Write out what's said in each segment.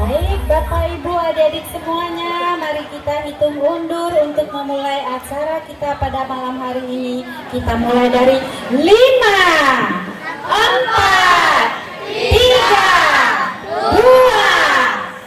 Baik, Bapak Ibu adik-adik semuanya, mari kita hitung undur untuk memulai acara kita pada malam hari ini. Kita mulai dari 5, 4, 3, 2,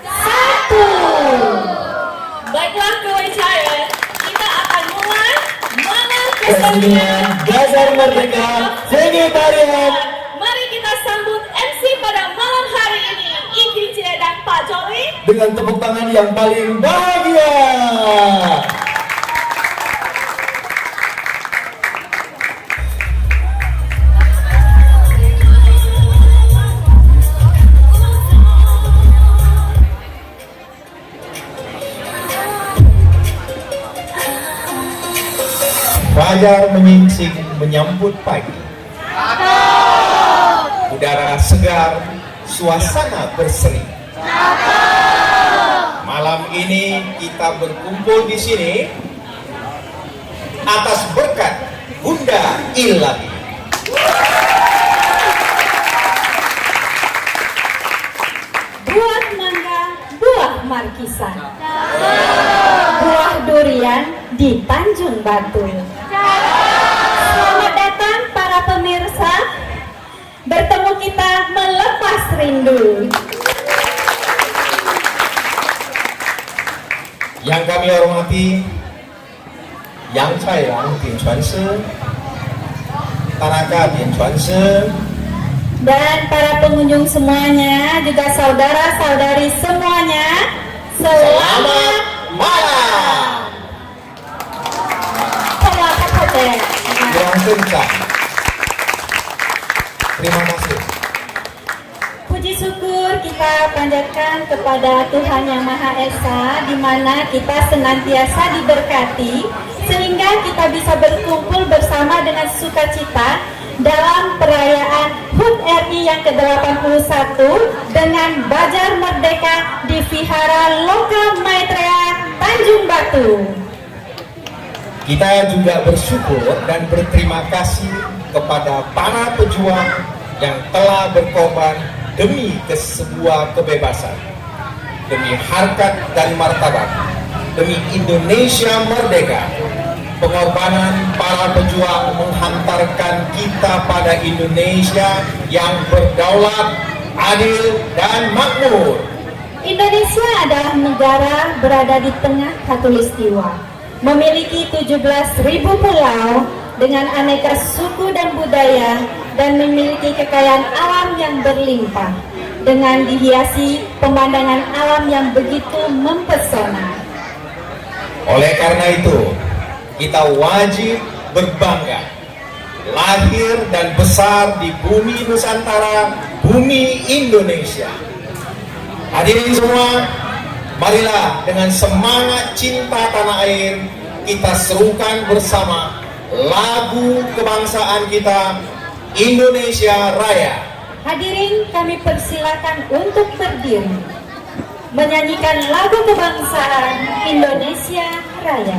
1. Baiklah Kewajayan, kita akan mulai malam Kesenian Bazar Merdeka Vegetarian. Mari kita sambut MC pada malam hari ini, Iki Cie dan Pak Joli. Dengan tepuk tangan yang paling bahagia. Fajar menyingsing menyambut pagi. Udara segar, suasana berseri. Malam ini kita berkumpul di sini atas berkat Bunda Ilahi. Buah mangga, buah markisan. Buah durian di Tanjung Batu. Selamat datang para pemirsa. Bertemu kita melepas rindu. Yang kami hormati Yang Cairang Bin Chuan Se, Tanaka Bin Chuan Se, Dan para pengunjung semuanya, juga saudara-saudari semuanya, selamat malam. Selamat hotel. Yang kencang. Terima kasih. Puji syukur kita panjatkan kepada Tuhan Yang Maha Esa, di mana kita senantiasa diberkati sehingga kita bisa berkumpul bersama dengan sukacita dalam perayaan HUT RI yang ke-81 dengan Bazar Merdeka di Vihara Loka Maitreya Tanjung Batu. Kita juga bersyukur dan berterima kasih kepada para pejuang yang telah berkorban demi sebuah kebebasan, demi harkat dan martabat, demi Indonesia merdeka. Pengorbanan para pejuang menghantarkan kita pada Indonesia yang berdaulat, adil, dan makmur. Indonesia adalah negara berada di tengah khatulistiwa, memiliki 17.000 pulau dengan aneka suku dan budaya, dan memiliki kekayaan alam yang berlimpah dengan dihiasi pemandangan alam yang begitu mempesona. Oleh karena itu, kita wajib berbangga lahir dan besar di bumi Nusantara, bumi Indonesia. Hadirin semua, marilah dengan semangat cinta tanah air kita serukan bersama lagu kebangsaan kita, Indonesia Raya. Hadirin, kami persilakan untuk berdiri menyanyikan lagu kebangsaan Indonesia Raya.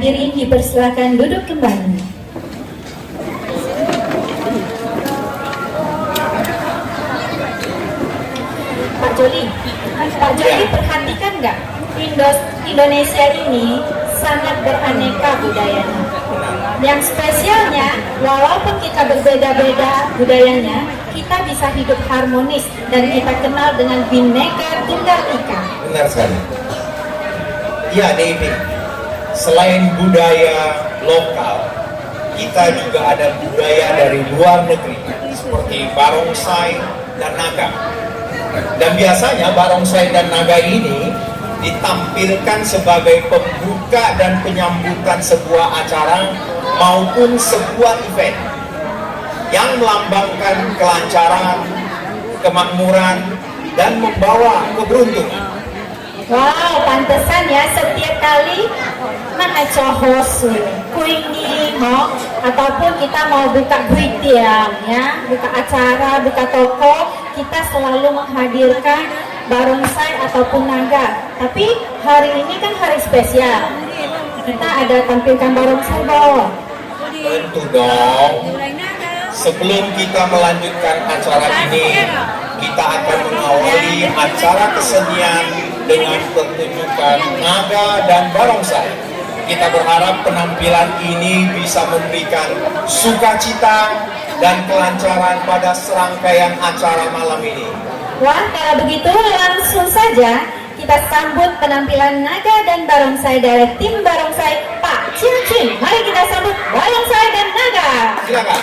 hadirin dipersilakan duduk kembali. Pak Joli perhatikan nggak? Indonesia ini sangat beraneka budayanya. Yang spesialnya, walaupun kita berbeda-beda budayanya, kita bisa hidup harmonis dan kita kenal dengan Bhinneka Tunggal Ika. Benar sekali. Ya, Devi. Selain budaya lokal, kita juga ada budaya dari luar negeri seperti barongsai dan naga. Dan biasanya barongsai dan naga ini ditampilkan sebagai pembuka dan penyambutan sebuah acara maupun sebuah event yang melambangkan kelancaran, kemakmuran, dan membawa keberuntungan. Wow, pantesan ya setiap kali mengacohos kuinggi ataupun kita mau buka guitiam ya, buka acara, buka toko, kita selalu menghadirkan barongsai ataupun naga. Tapi hari ini kan hari spesial. Kita ada tampilkan barongsai bawah. Tentu dong. Sebelum kita melanjutkan acara ini, kita akan mengawali acara kesenian dengan pertunjukan naga dan barongsai. Kita berharap penampilan ini bisa memberikan sukacita dan kelancaran pada serangkaian acara malam ini. Wah, kalau begitu langsung saja kita sambut penampilan naga dan barongsai dari tim barongsai Pak Chin Chin. Mari kita sambut barongsai dan naga. Silakan.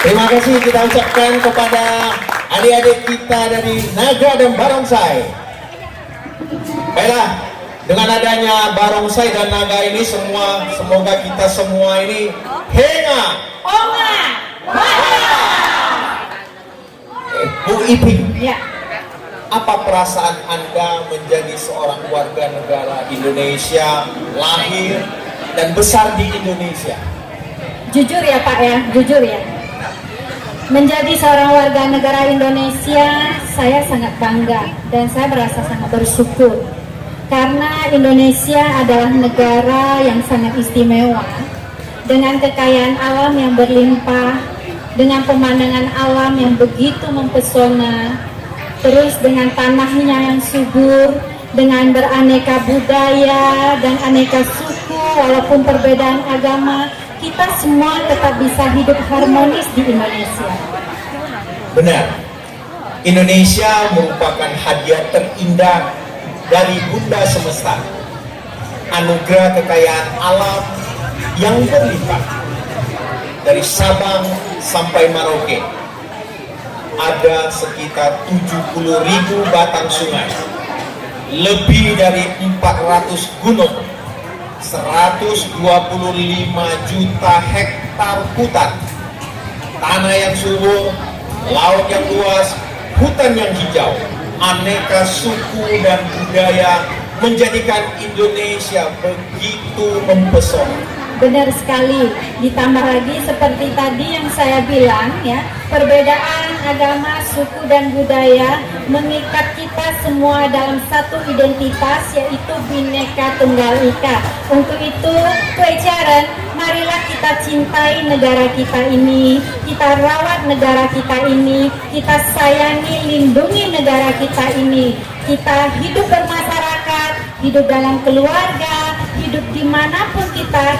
Terima kasih kita ucapkan kepada adik-adik kita dari Naga dan Barongsai. Baiklah, dengan adanya Barongsai dan Naga ini semoga kita semua ini henga. Onga. Bu Iping, Ya, apa perasaan Anda menjadi seorang warga negara Indonesia, lahir dan besar di Indonesia? jujur ya Pak ya, jujur ya. Menjadi seorang warga negara Indonesia, saya sangat bangga dan saya merasa sangat bersyukur. Karena Indonesia adalah negara yang sangat istimewa, dengan kekayaan alam yang berlimpah, dengan pemandangan alam yang begitu mempesona, terus dengan tanahnya yang subur, dengan beraneka budaya dan aneka suku, walaupun perbedaan agama, kita semua tetap bisa hidup harmonis di Indonesia. Benar, Indonesia merupakan hadiah terindah dari Bunda Semesta, anugerah kekayaan alam yang berlimpah. Dari Sabang sampai Merauke ada sekitar 70.000 batang sungai, lebih dari 400 gunung, 125 juta hektar hutan, tanah yang subur, laut yang luas, hutan yang hijau, aneka suku dan budaya menjadikan Indonesia begitu mempesona. Benar sekali, ditambah lagi seperti tadi yang saya bilang ya, perbedaan agama, suku dan budaya mengikat kita semua dalam satu identitas, yaitu Bhinneka Tunggal Ika. Untuk itu, Kuecaren, marilah kita cintai negara kita ini, kita rawat negara kita ini, kita sayangi, lindungi negara kita ini. Kita hidup bermasyarakat, hidup dalam keluarga, hidup dimanapun kita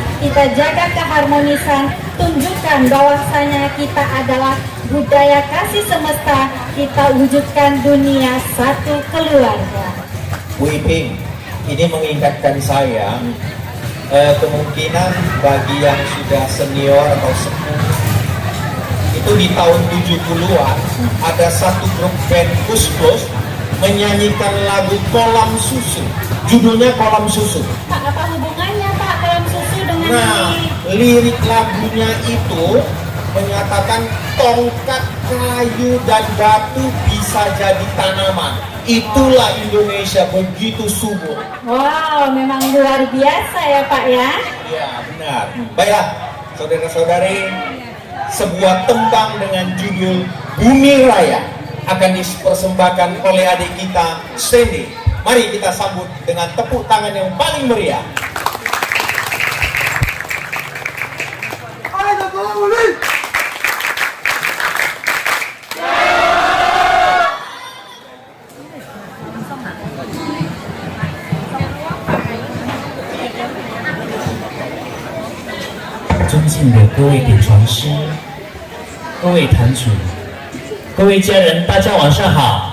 jaga keharmonisan, tunjukkan bahwasanya kita adalah budaya kasih semesta, kita wujudkan dunia satu keluarga. Bu Iping, ini mengingatkan saya, kemungkinan bagi yang sudah senior atau sepuh, itu di tahun 70-an ada satu grup band Kuskus menyanyikan lagu Kolam Susu, judulnya Kolam Susu. Pak, apa hubungannya Pak kolam susu dengan Nah, ini? lirik lagunya itu menyatakan tongkat, kayu, dan batu bisa jadi tanaman. Itulah Indonesia, begitu subur. Wow, memang luar biasa ya Pak ya. Ya, benar. Baiklah, saudara-saudari, sebuah tembang dengan judul Bumi Raya akan dipersembahkan oleh adik kita, Sandy. Mari kita sambut dengan tepuk tangan yang paling meriah. 尊敬的各位点传师、各位坛主、各位家人，大家晚上好。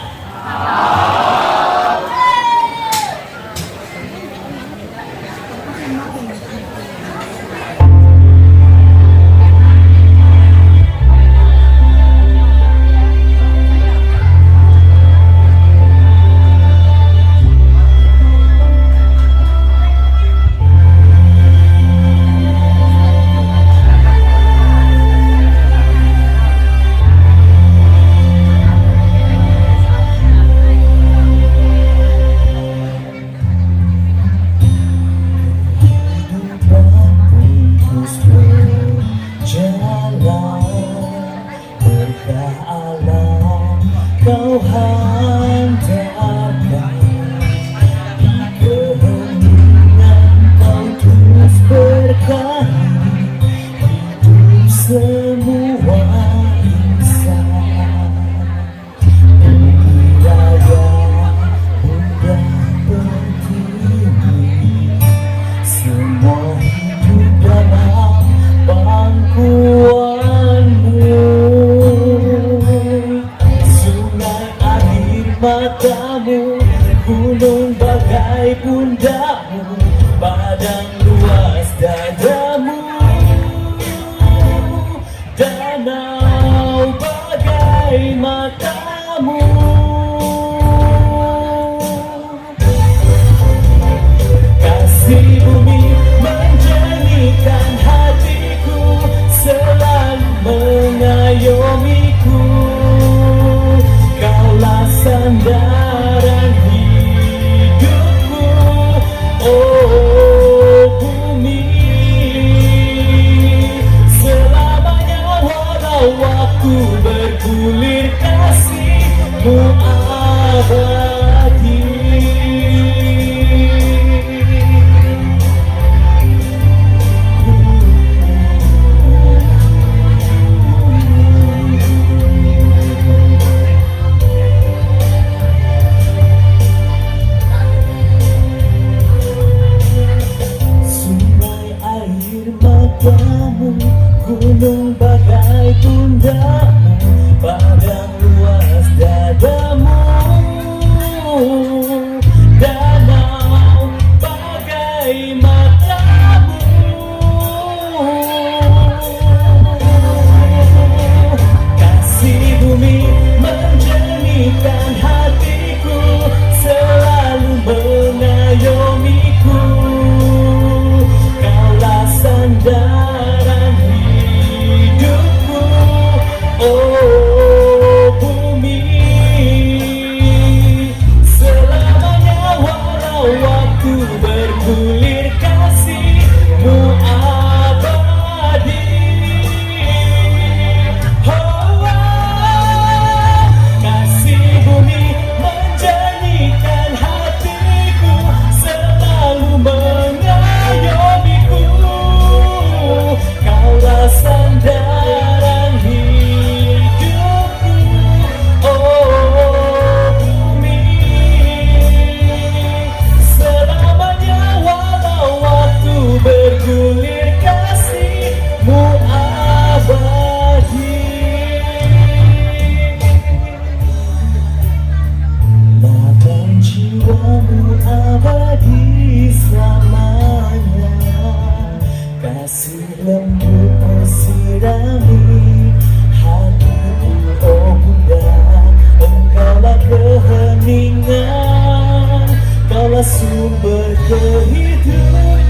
sumber kehidupan.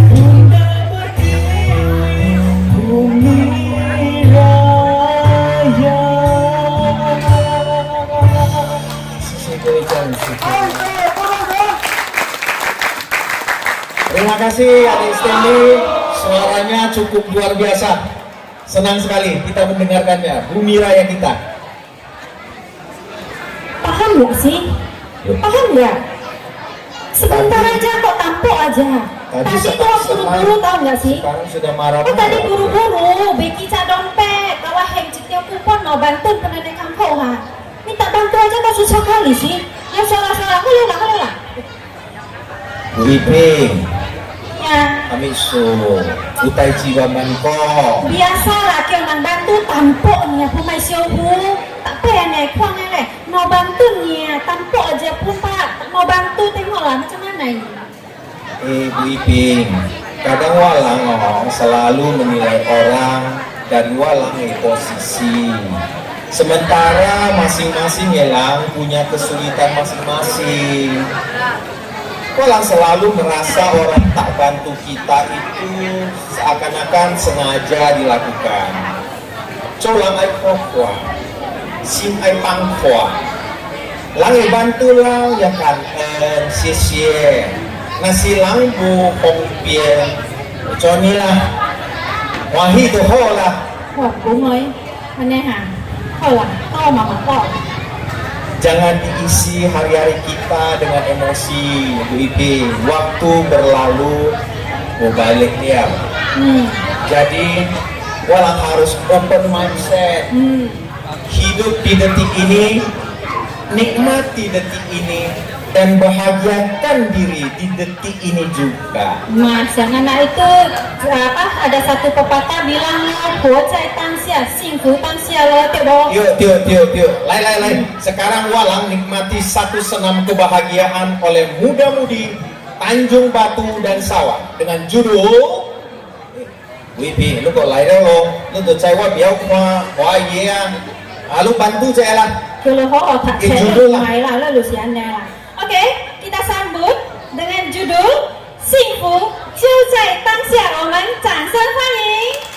Bunda berdiri bumi raya. Terima kasih Adik Stanley, suaranya cukup luar biasa. Senang sekali kita mendengarkannya, bumi raya kita. Paham nggak sih? Paham nggak? Sebentar aja kok tampok aja. Tadi tuh aku buru-buru tahu nggak sih? Sekarang sudah marah. Tadi buru-buru, Becky cak dompet, bawa heng cetil kupon, mau bantu penduduk kampung ha. Minta bantu aja kok susah kali sih. Ya salah-salah, kalau lah. Bu Iping, Ya, kami utai jiwa manko. biasalah kau nang bantu tampok nih, pemai siohu. Tak payah nih, kuang nih, mau bantu nih, tampok aja pun pak. Mau bantu tengoklah macam mana ini. Bu Iping, kadang walang selalu menilai orang dari walang posisi. Sementara masing-masing yelang punya kesulitan masing-masing. Walang selalu merasa orang tak bantu kita itu seakan-akan sengaja dilakukan. Colang ai pokwa, sim ai pangkwa. Lang bantulah ya kan, sia-sia. Nasi lang bu hong pian, conilah. Wahi tu ho lah. Wah, bung ơi, mana ha? Kau lah, kau mama kau. Jangan diisi hari-hari kita dengan emosi, Bu Iping. Waktu berlalu, mau balik dia. Jadi, walang harus open mindset. Hidup di detik ini, nikmati detik ini, dan bahagiakan diri di detik ini juga. Mas, yang anak itu ada satu pepatah bilang lo cai tangsia, singku tangsia lo tebo. Yuk. Lai. Sekarang walang nikmati satu senam kebahagiaan oleh muda-mudi Tanjung Batu dan Sawah dengan judul Wipi, lu kok lai dah lo? Lu tuh cewek biau wah iya. Lu bantu saya lah. Kalau ho tak Judul lah. saya lah lalu siannya lah. Oke, kita sambut dengan judul Singfu Jiu Zai Tangxia, 我们掌声欢迎。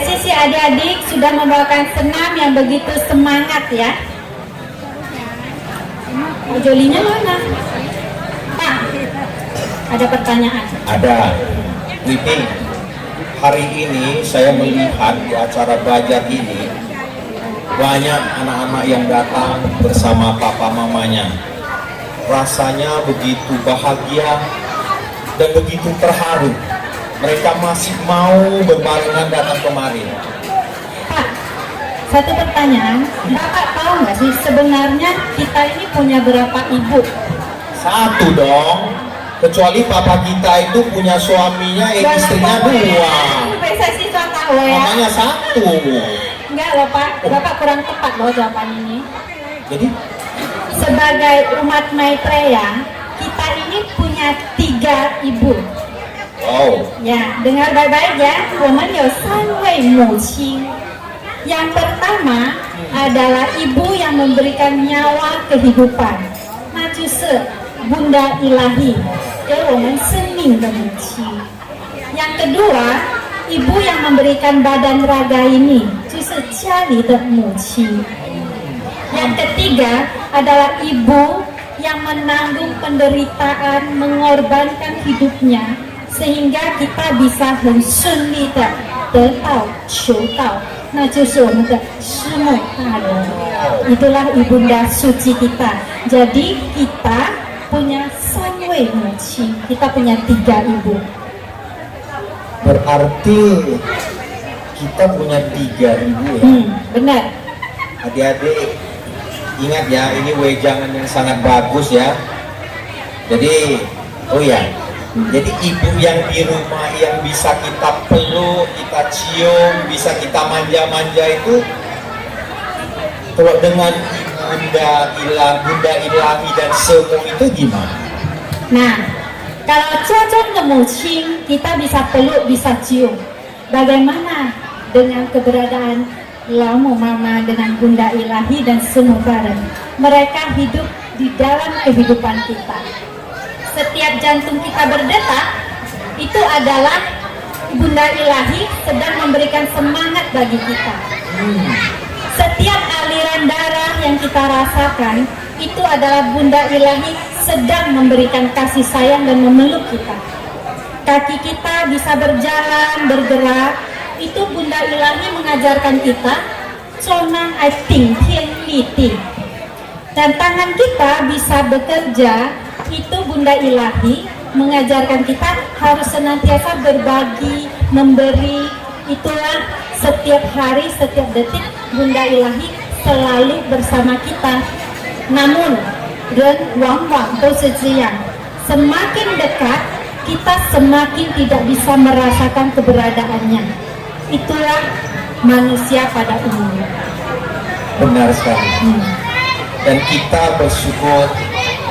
sisi adik-adik sudah membawakan senam yang begitu semangat ya. Oh, Jolinya mana? Pak, ada pertanyaan. Ada. Wipi, hari ini saya melihat di acara belajar ini banyak anak-anak yang datang bersama papa mamanya. Rasanya begitu bahagia dan begitu terharu. Mereka masih mau berbarengan datang kemari. Pak, satu pertanyaan. Bapak tahu nggak sih sebenarnya kita ini punya berapa ibu? Satu dong. Kecuali papa kita itu punya suaminya, istrinya dua. Bisa siswa tahu ya. Mamanya satu. Enggak loh Pak, Bapak kurang tepat loh jawaban ini. Jadi Sebagai umat Maitreya, kita ini punya 3 ibu. wow. Ya, dengar baik-baik ya. 我们有3位母亲. Yang pertama adalah ibu yang memberikan nyawa kehidupan. 那就是 Bunda Ilahi, 给我们生命的母亲. Yang kedua, ibu yang memberikan badan raga ini, 就是家里的母亲. Yang ketiga adalah ibu yang menanggung penderitaan, mengorbankan hidupnya sehingga kita bisa 很顺利的得到求道，那就是我们的师母大人. Itulah ibunda suci kita. Jadi kita punya 3 位母亲, kita punya 3 ibu. Berarti kita punya 3 ibu ya. Benar. Adik-adik ingat ya, ini wejangan yang sangat bagus ya. Jadi, oh ya, jadi ibu yang di rumah yang bisa kita peluk, kita cium, bisa kita manja-manja itu, kalau dengan Bunda Ilahi dan Semu itu gimana? Nah, kalau cocok ke mucing, kita bisa peluk, bisa cium. Bagaimana dengan keberadaan Lamu Mama dengan Bunda Ilahi dan Semu bareng? Mereka hidup di dalam kehidupan kita. Setiap jantung kita berdetak, itu adalah Bunda Ilahi sedang memberikan semangat bagi kita. Setiap aliran darah yang kita rasakan, itu adalah Bunda Ilahi sedang memberikan kasih sayang dan memeluk kita. Kaki kita bisa berjalan, bergerak, itu Bunda Ilahi mengajarkan kita Conang Ai Ting Tian Li Ting. Dan tangan kita bisa bekerja, itu Bunda Ilahi mengajarkan kita harus senantiasa berbagi, memberi. Itulah setiap hari, setiap detik Bunda Ilahi selalu bersama kita. Namun, dan wang-wang semakin dekat, kita semakin tidak bisa merasakan keberadaannya. Itulah manusia pada umumnya. Benar sekali. Dan kita bersyukur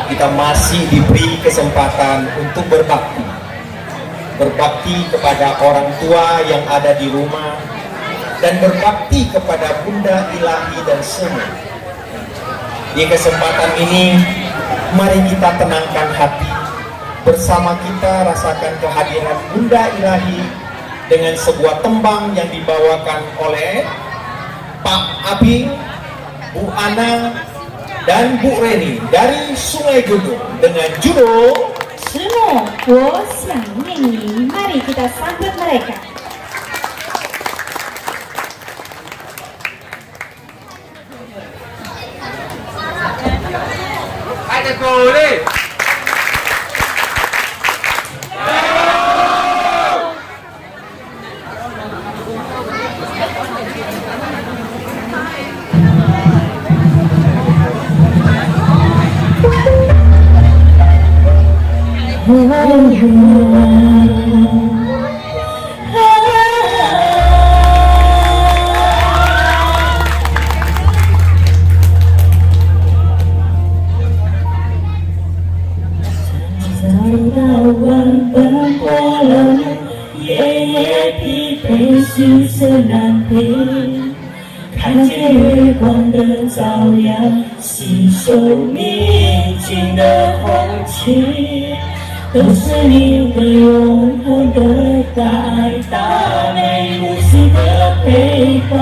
kita masih diberi kesempatan untuk berbakti. Berbakti kepada orang tua yang ada di rumah dan berbakti kepada Bunda Ilahi dan Semu. Di kesempatan ini, mari kita tenangkan hati. Bersama kita rasakan kehadiran Bunda Ilahi dengan sebuah tembang yang dibawakan oleh Pak Abi, Bu Ana, dan Bu Reni dari Sungai Gunung dengan judul Semu, 我想念你. Mari kita sambut mereka. Ada boleh. 陪伴。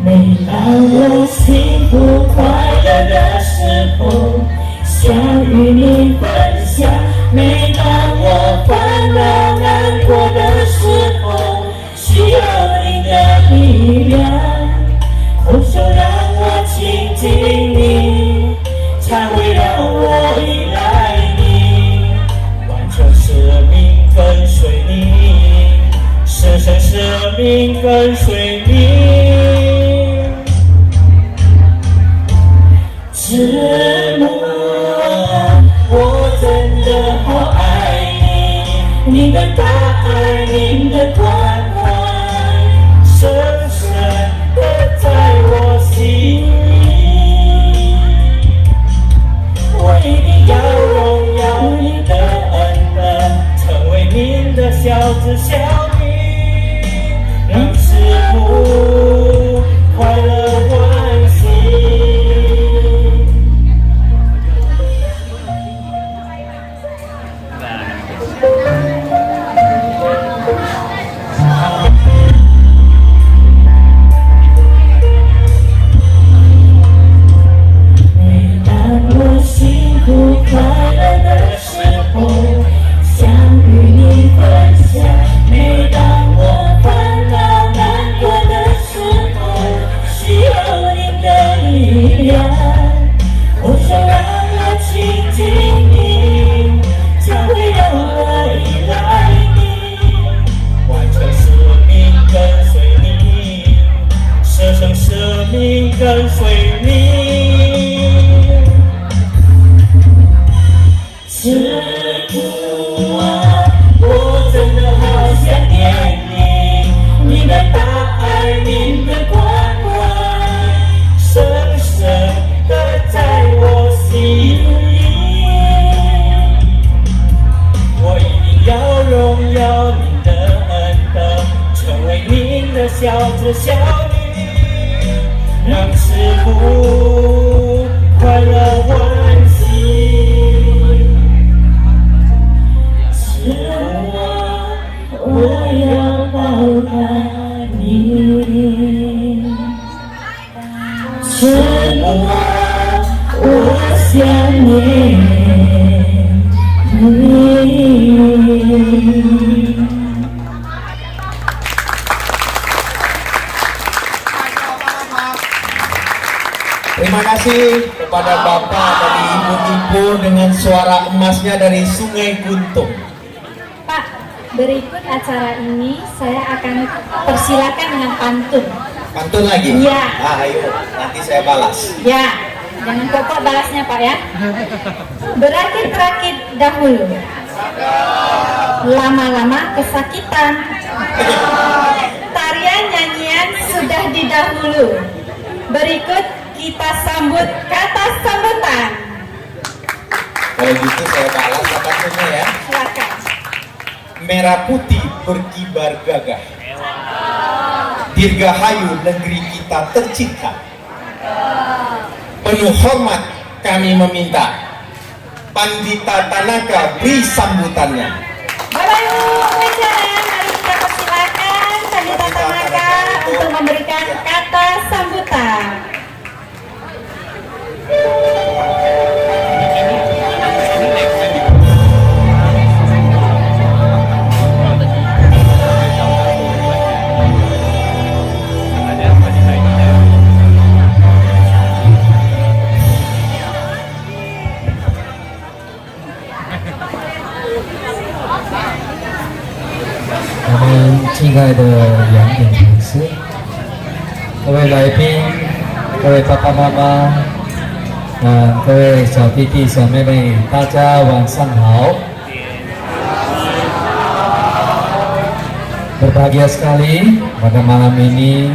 每当我幸福快乐的时候，想与你分享；每当我烦恼难过的时候，需要你的力量。空手让我亲近你，才会让我依赖你，完全生命跟随你，生生生命跟随你。寂寞，我真的好爱你，你的大爱，你的关怀，深深的在我心里。我一定要荣耀你的恩德，成为您的小子小女，让师父快乐欢喜。每当我幸福快乐的时候，想与你分享；每当我烦恼难过的时候，需要你的力量。我想让我亲近你，才会让我依赖你，完全生命跟随你，生生生命跟随你。师父啊，我真的好想念你，你的大爱，你的关怀，深深的在我心里。我一定要荣耀您的恩德，成为您的小子小女，让师父快乐欢喜。师父啊，我要报答你。师父啊，我想念你。Terima kasih kepada Bapak dan Ibu-ibu dengan suara emasnya dari Sungai Guntung. Pak, berikut acara ini saya akan persilakan dengan pantun. Pantun lagi? Iya. Nah, ayo, nanti saya balas. Ya, jangan pokok balasnya Pak ya. Berakit-rakit dahulu, lama-lama kesakitan. Tarian nyanyian sudah didahulu. Berikut kita sambut kata sambutan. Kalau gitu saya balas pantunnya ya. Silakan. Merah putih berkibar gagah, dirgahayu negeri kita tercinta. Penuh hormat kami meminta, Pandita Tanaka beri sambutannya. Bapak Ibu pengacara, mari kita persilakan Pandita Tanaka untuk memberikan kata sambutan.亲爱的杨点同事，各位来宾，各位爸爸妈妈，各位小弟弟小妹妹，大家晚上好。Berbahagia sekali pada malam ini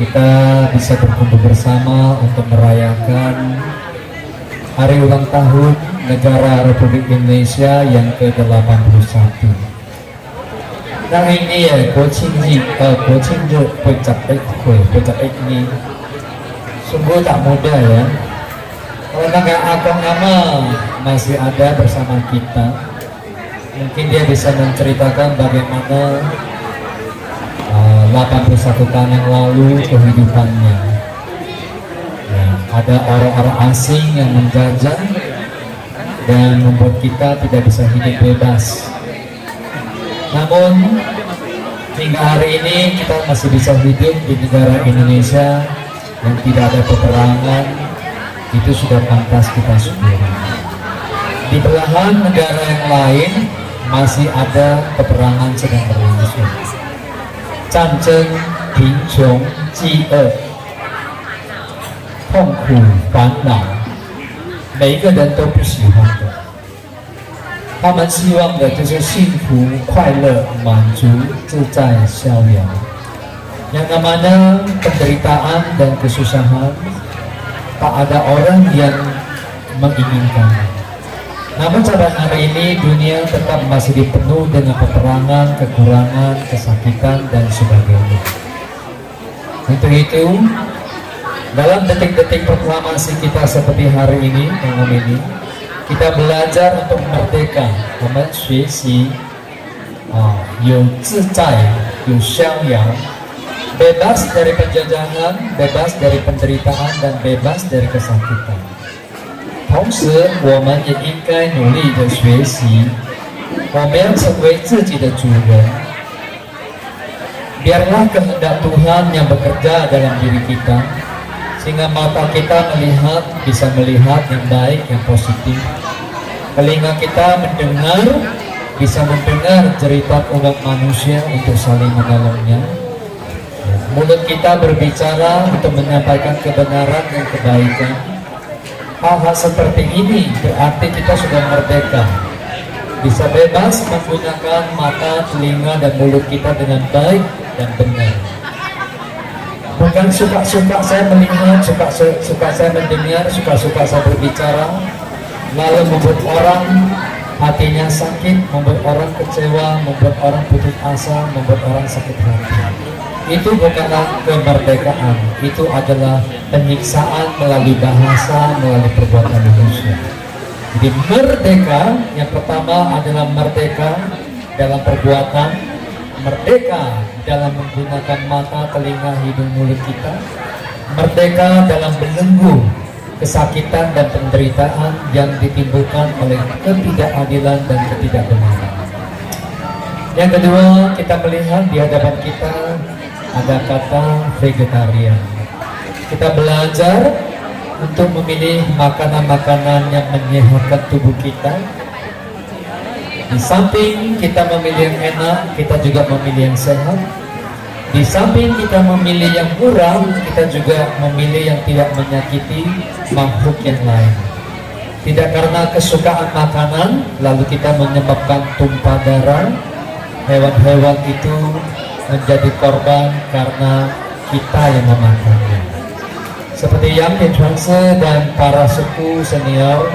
kita bisa berkumpul bersama untuk merayakan hari ulang tahun negara Republik Indonesia yang ke-81. Hari ini ya, 国庆日Puncak Ekwe, Puncak Ek ini sungguh tak mudah ya. Kalau kakak Akong nama masih ada bersama kita, mungkin dia bisa menceritakan bagaimana 81 tahun yang lalu kehidupannya. Ya, ada orang-orang asing yang menjajah dan membuat kita tidak bisa hidup bebas. Namun hingga hari ini kita masih bisa hidup di negara Indonesia yang tidak ada peperangan. Itu sudah pantas kita syukuri. Di belahan negara yang lain masih ada peperangan sedang berlangsung. 战争、贫穷、饥饿、痛苦、烦恼，每一个人都不喜欢的。他们希望的就是幸福、快乐、满足、自在、逍遥。Yang namanya penderitaan dan kesusahan, tak ada orang yang menginginkan. Namun pada hari ini dunia tetap masih dipenuhi dengan peperangan, kekurangan, kesakitan, dan sebagainya. Untuk itu, dalam detik-detik proklamasi kita seperti hari ini, malam ini, kita belajar untuk merdeka, bebas dari penjajahan, bebas dari penderitaan, dan bebas dari kesakitan. 同时，我们也应该努力的学习，我们要成为自己的主人。Biarlah kehendak Tuhan yang bekerja dalam diri kita, sehingga mata kita bisa melihat yang baik, yang positif. Telinga kita bisa mendengar cerita umat manusia untuk saling menolongnya. Mulut kita berbicara untuk menyampaikan kebenaran dan kebaikan. Hal-hal seperti ini berarti kita sudah merdeka, bisa bebas menggunakan mata, telinga, dan mulut kita dengan baik dan benar. Bukan suka-suka saya melihat, suka-suka saya mendengar, suka-suka saya berbicara, lalu membuat orang hatinya sakit, membuat orang kecewa, membuat orang putus asa, membuat orang sakit hati. Itu bukanlah kemerdekaan, itu adalah penyiksaan melalui bahasa, melalui perbuatan manusia. Jadi merdeka, yang pertama adalah merdeka dalam perbuatan, merdeka dalam menggunakan mata, telinga, hidung, mulut kita, merdeka dalam belenggu kesakitan dan penderitaan yang ditimbulkan oleh ketidakadilan dan ketidakbenaran. Yang kedua, kita melihat di hadapan kita ada kata vegetarian. Kita belajar untuk memilih makanan-makanan yang menyehatkan tubuh kita. Di samping kita memilih yang enak, kita juga memilih yang sehat. Di samping kita memilih yang murah, kita juga memilih yang tidak menyakiti makhluk yang lain. Tidak karena kesukaan makanan, lalu kita menyebabkan tumpah darah. Hewan-hewan itu menjadi korban karena kita yang memakannya. Seperti yang Chuanse dan para suku senior,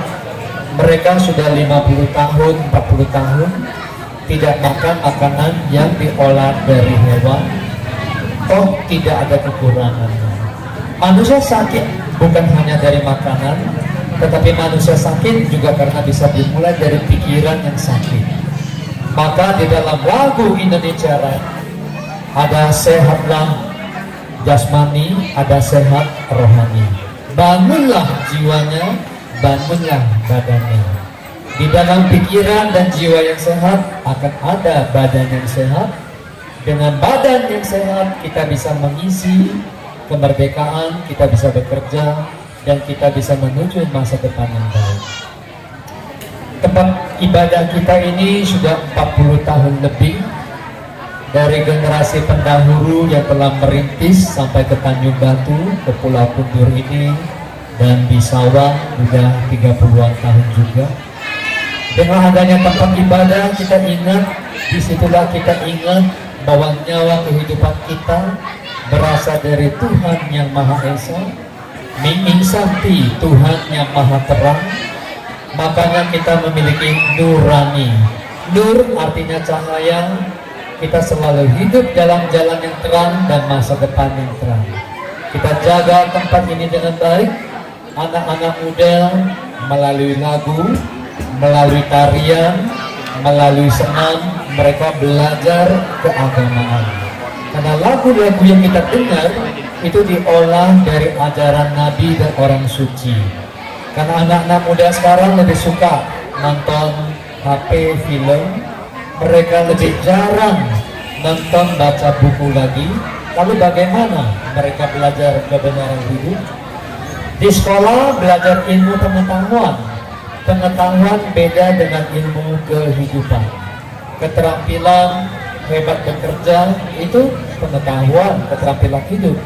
mereka sudah 50 tahun, 40 tahun tidak makan makanan yang diolah dari hewan. Toh tidak ada kekurangan. Manusia sakit bukan hanya dari makanan, tetapi manusia sakit juga karena bisa dimulai dari pikiran yang sakit. Maka di dalam lagu Indonesia Raya ada sehatlah jasmani, ada sehat rohani. Bangunlah jiwanya, bangunlah badannya. Di dalam pikiran dan jiwa yang sehat akan ada badan yang sehat. Dengan badan yang sehat kita bisa mengisi kemerdekaan, kita bisa bekerja, dan kita bisa menuju masa depan yang baik. Tempat ibadah kita ini sudah 40 tahun lebih, dari generasi pendahulu yang telah merintis sampai ke Tanjung Batu, ke Pulau Kundur ini, dan di Sawang sudah 30-an tahun juga. Dengan adanya tempat ibadah, kita ingat, disitulah kita ingat bahwa nyawa kehidupan kita berasal dari Tuhan yang Maha Esa, Minging Sakti, Tuhan yang Maha Terang. Makanya kita memiliki nurani. Nur artinya cahaya. Kita selalu hidup dalam jalan yang terang dan masa depan yang terang. Kita jaga tempat ini dengan baik. anak-anak muda melalui lagu, melalui tarian, melalui senam, mereka belajar keagamaan. Karena lagu-lagu yang kita dengar itu diolah dari ajaran Nabi dan orang suci. Karena anak-anak muda sekarang lebih suka nonton HP, film, mereka lebih jarang nonton, baca buku lagi. Lalu bagaimana mereka belajar kebenaran hidup? Di sekolah belajar ilmu pengetahuan. Pengetahuan beda dengan ilmu kehidupan. Keterampilan hebat bekerja itu pengetahuan, keterampilan hidup.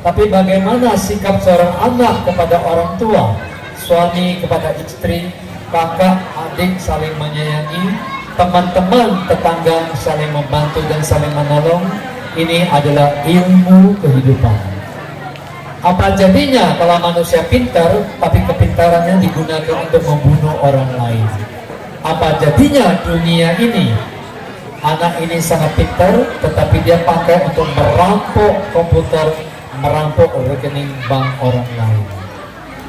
Tapi bagaimana sikap seorang anak kepada orang tua, suami kepada istri, kakak, adik saling menyayangi, teman-teman, tetangga saling membantu dan saling menolong. Ini adalah ilmu kehidupan. Apa jadinya kalau manusia pintar, tapi kepintarannya digunakan untuk membunuh orang lain? Apa jadinya dunia ini? Anak ini sangat pintar, tetapi dia pakai untuk merampok komputer, merampok rekening bank orang lain.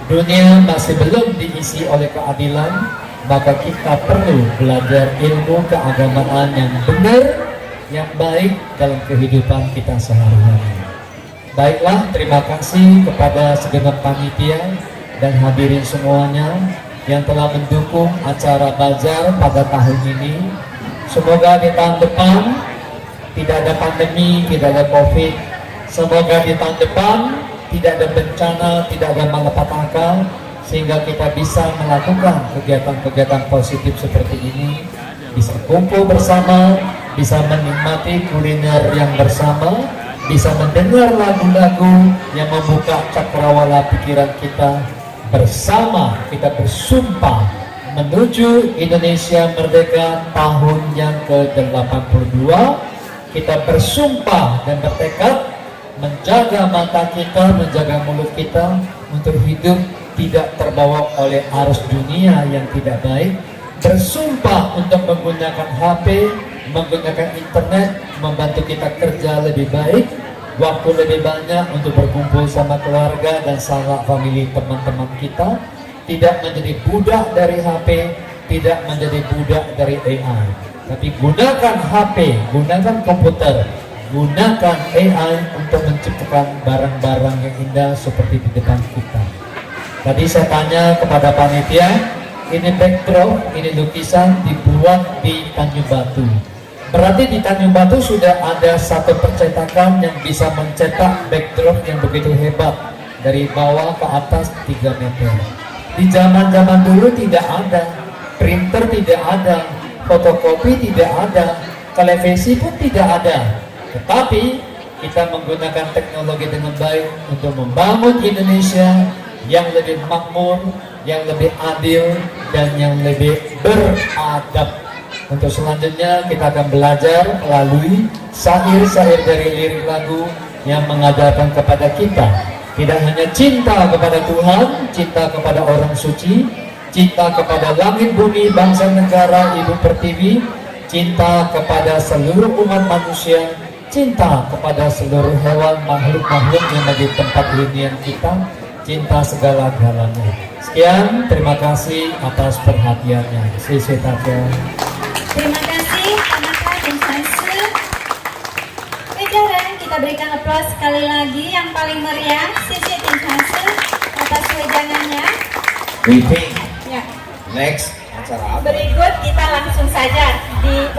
Dunia masih belum diisi oleh keadilan, maka kita perlu belajar ilmu keagamaan yang benar, yang baik dalam kehidupan kita sehari-hari. Baiklah, terima kasih kepada segenap panitia dan hadirin semuanya yang telah mendukung acara bazar pada tahun ini. Semoga di tahun depan tidak ada pandemi, tidak ada COVID. Semoga di tahun depan tidak ada bencana, tidak ada malapetaka, sehingga kita bisa melakukan kegiatan-kegiatan positif seperti ini, bisa kumpul bersama, bisa menikmati kuliner yang bersama, bisa mendengar lagu-lagu yang membuka cakrawala pikiran kita. Bersama kita bersumpah menuju Indonesia Merdeka tahun yang ke-82. Kita bersumpah dan bertekad menjaga mata kita, menjaga mulut kita untuk hidup tidak terbawa oleh arus dunia yang tidak baik. Bersumpah untuk menggunakan HP, menggunakan internet, membantu kita kerja lebih baik, waktu lebih banyak untuk berkumpul sama keluarga dan sama family teman-teman kita. Tidak menjadi budak dari HP, tidak menjadi budak dari AI, tapi gunakan HP, gunakan komputer, gunakan AI untuk menciptakan barang-barang yang indah seperti di depan kita. Tadi saya tanya kepada panitia, ini backdrop, ini lukisan dibuat di Tanjung Batu. Berarti di Tanjung Batu sudah ada satu percetakan yang bisa mencetak backdrop yang begitu hebat, dari bawah ke atas 3 meter. Di zaman-zaman dulu tidak ada, printer tidak ada, fotokopi tidak ada, televisi pun tidak ada. Tetapi kita menggunakan teknologi dengan baik untuk membangun Indonesia yang lebih makmur, yang lebih adil, dan yang lebih beradab. Untuk selanjutnya kita akan belajar melalui syair-syair dari lirik lagu yang mengajarkan kepada kita tidak hanya cinta kepada Tuhan, cinta kepada orang suci, cinta kepada langit bumi, bangsa negara, ibu pertiwi, cinta kepada seluruh umat manusia, cinta kepada seluruh hewan, makhluk-makhluk yang ada di tempat hunian kita, cinta segala-galanya. Sekian, terima kasih atas perhatiannya. Sisi Taja. Terima kasih anak-anak dan Sanse. Jajaran kita berikan aplaus sekali lagi yang paling meriah Sisi Tim Sanse atas wejangannya. Briefing. Ya. Next acara apa? Berikut kita langsung saja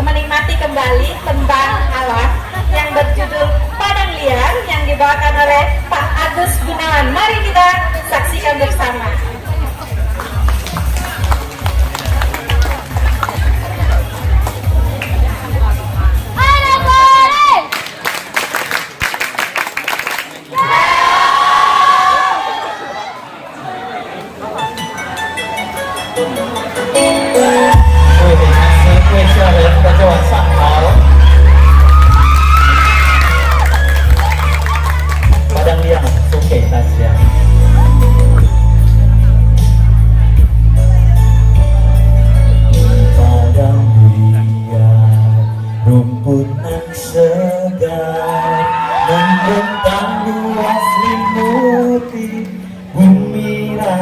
menikmati kembali tembang alam yang berjudul Padang Liar yang dibawakan oleh Pak Agus Gunawan. Mari kita saksikan bersama. Padang Liar, oke, Tasya. Padang liar, rumput nan segar, membentang luas limuti, bumi raya.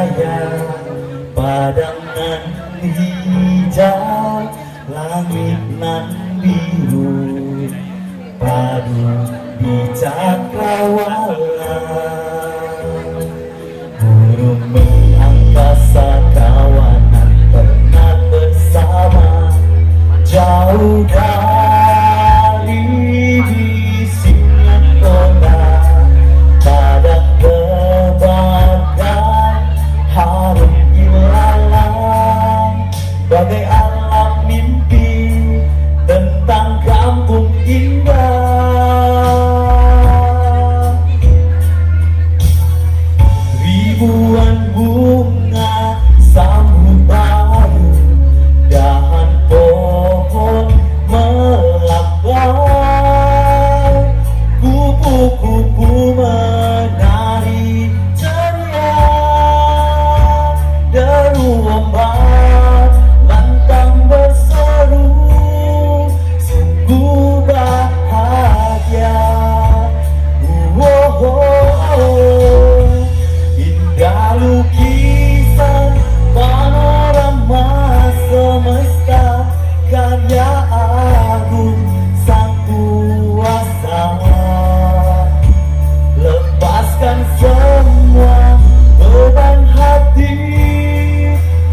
langit nan biru padu di cakrawala, burung mengangkasa kawanan pernah bersama, jauh dari bisiknya kota, padang terbakar harum ilalang, bagai alam mimpi tentang kampung indah. Ribuan bunga sambut baru, dahan pohon melambai, kupu-kupu menari ceria, deru ombak lantang berseru, sungguh bahagia. Indah lukisan panorama semesta, karya agung sang kuasa. Lepaskan semua beban hati,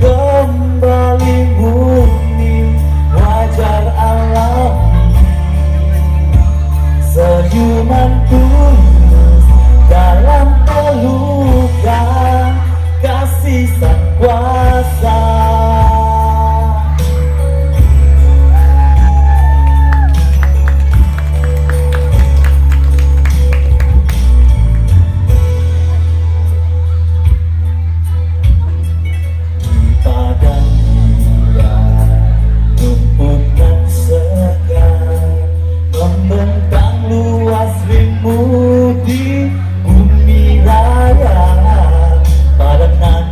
kembali murni wajar alami, senyuman tulus dalam pelukan kasih sang kuasa. Di padang liar rumput nan segar membentang luas rimbun di bumi raya, padang nan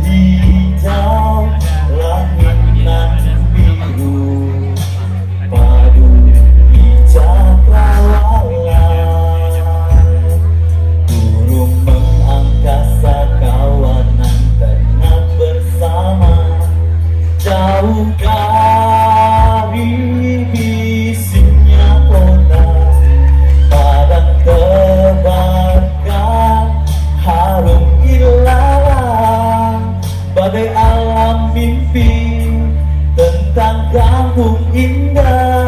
hijau langit nan biru padu di cakrawala, burung mengangkasa kawanan ternak bersama, jauh dari bisiknya kota, padang terbakar harum ilalang, bagai alam mimpi tentang kampung indah.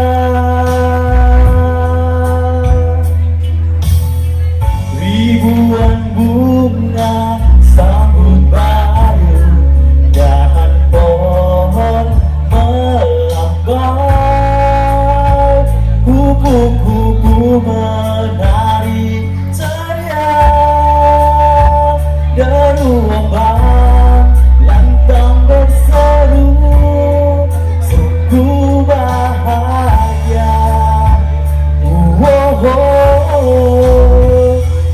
Ribuan bunga sambut baru, dahan pohon melambai, kupu-kupu menari ceria, deru ombak lantang berseru, sungguh bahagia.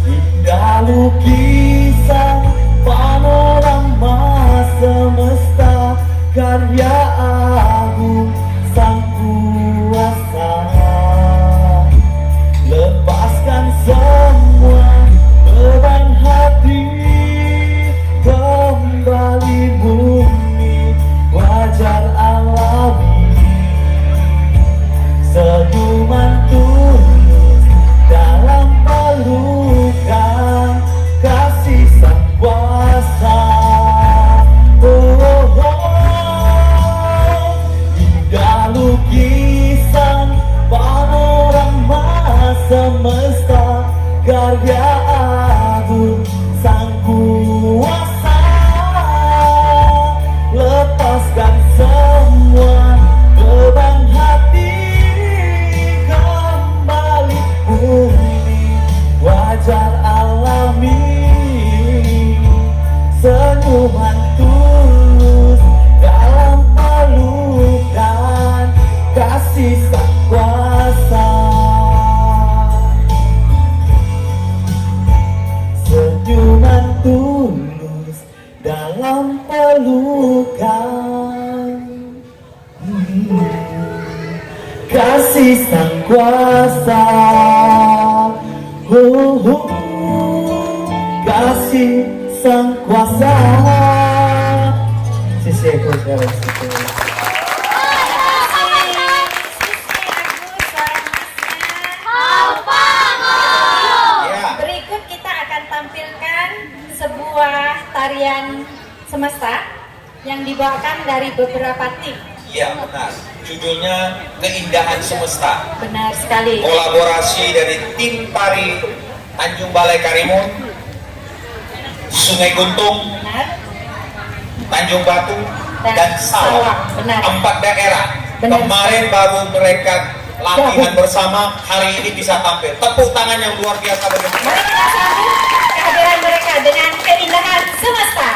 Indah lukisan panorama semesta, karya agung sang kuasa. Lepaskan semua beban hati, kembali bumi wajar alami, senyuman tulus dalam pelukan kasih sang kuasa. Indah lukisan panorama semesta, karya agung sang kuasa. Lepaskan semua beban hati, kembali bumi wajar alami, senyuman tulus dalam pelukan kasih sang kuasa. Senyuman tulus dalam pelukan kasih sang kuasa. Kasih sang kuasa. Sisi aku sekarang situ. yang dibawakan dari beberapa tim. Iya benar. Judulnya Keindahan Semesta. Benar sekali. Kolaborasi dari tim tari Tanjung Balai Karimun, Sungai Guntung, Benar. Tanjung Batu, Dan dan Sawah. Sawah, benar. 4 daerah. Benar. Kemarin baru mereka latihan bersama, hari ini bisa tampil. Tepuk tangan yang luar biasa bagi mereka. Mari kita sambut kehadiran mereka dengan Keindahan Semesta.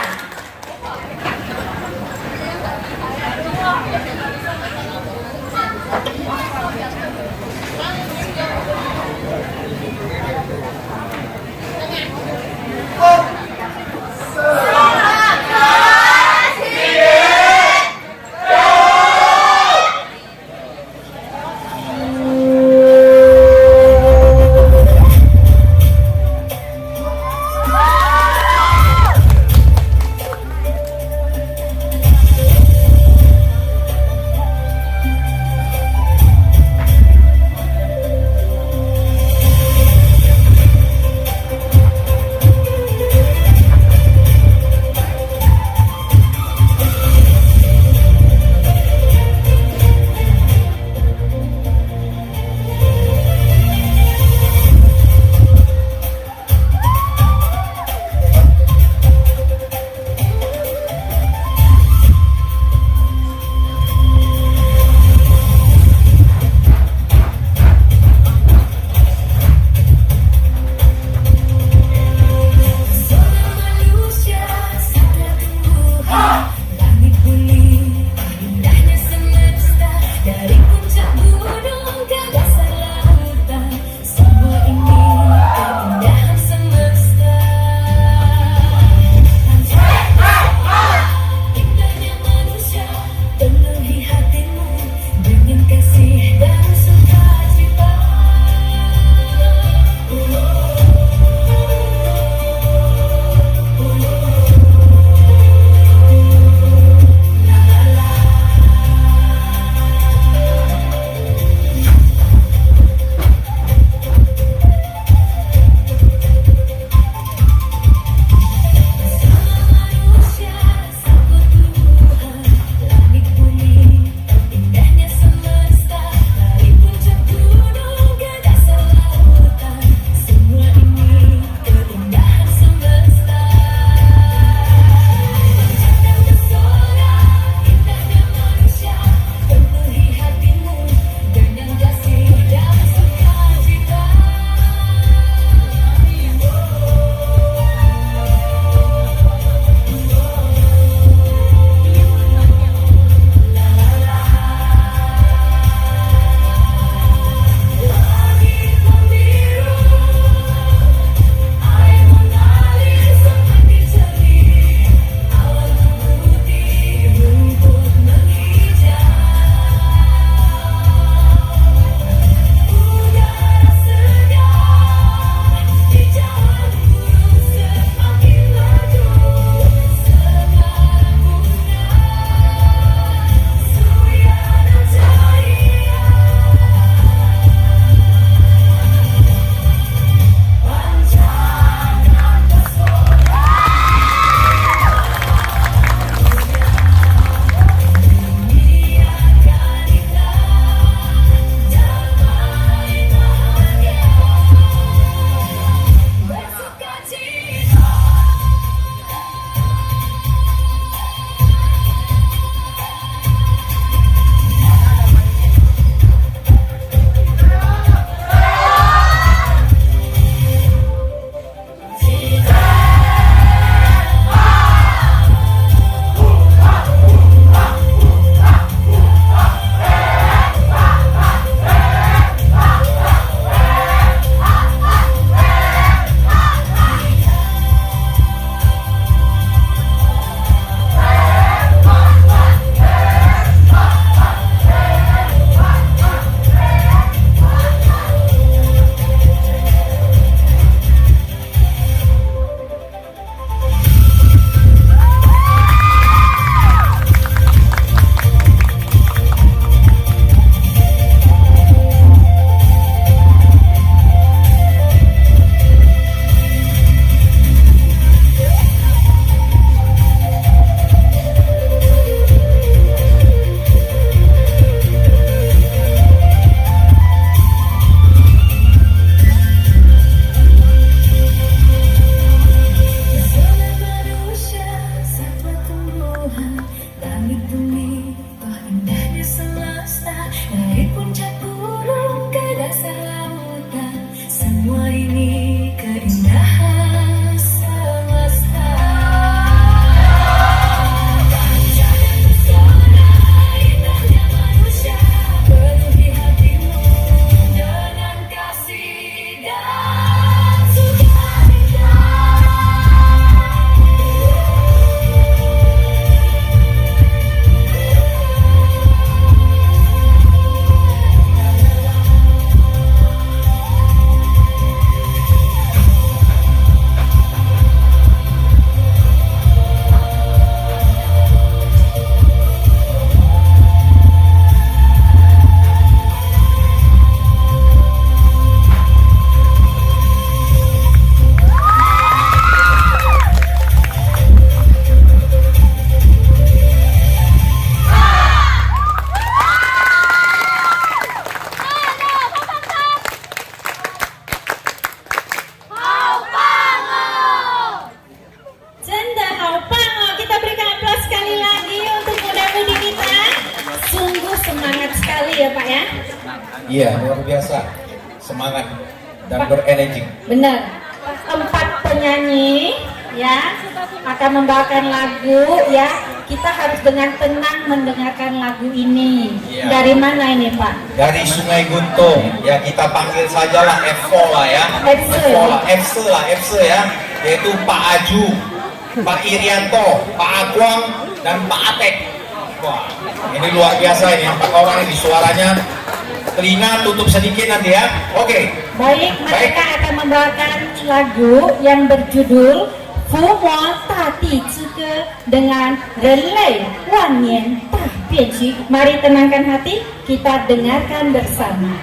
semangat sekali ya Pak ya. Iya, luar biasa. Semangat dan berenergi. Benar. 4 penyanyi ya akan membawakan lagu ya. Kita harus dengan tenang mendengarkan lagu ini. Iya. Dari mana ini Pak? Dari Sungai Guntung, ya kita panggil sajalah F4 lah ya. FC ya, yaitu Pak Aju, Pak Irianto, Pak Agwang, dan Pak Atek. Wah, ini luar biasa ini 4 orang ini suaranya. Telinga tutup sedikit nanti ya. Oke. Baik, mereka akan membawakan lagu yang berjudul Fu Mo Ta Di Zhi Ge dengan Renlei Wan Nian Da Bian Qu. Mari tenangkan hati, kita dengarkan bersama.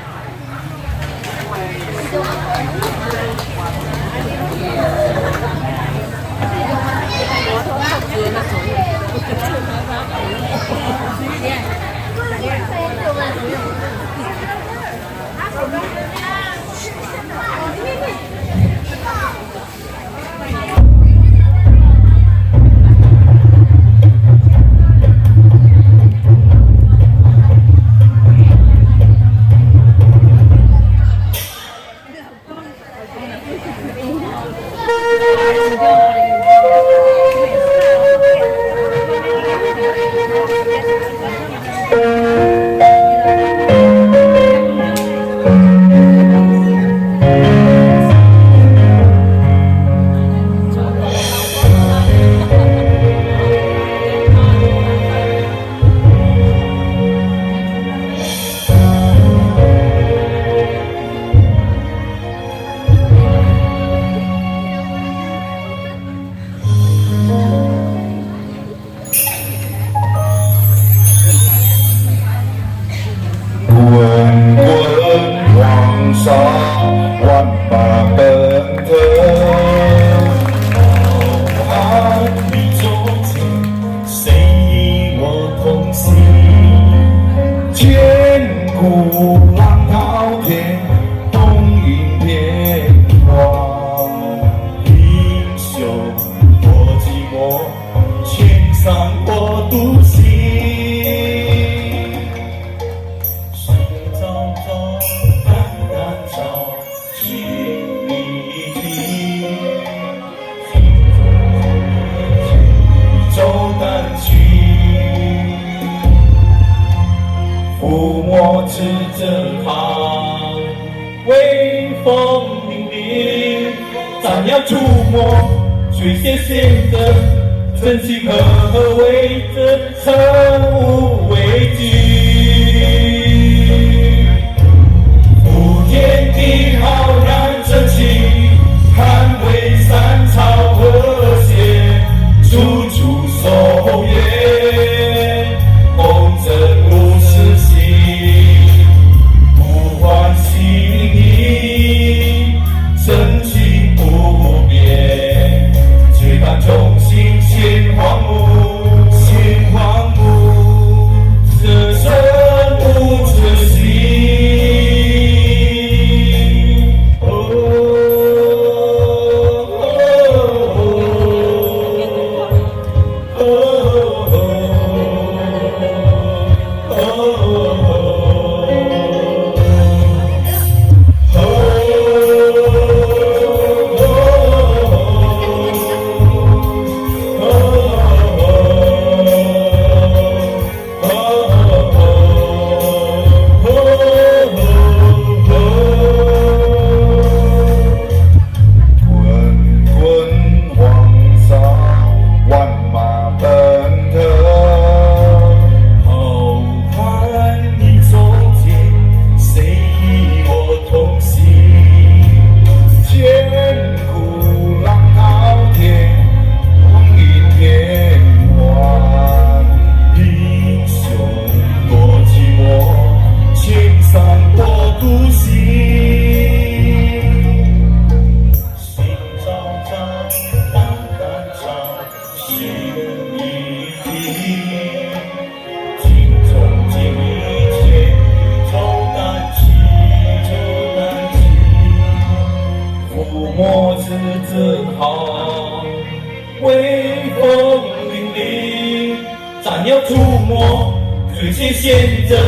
最前线争，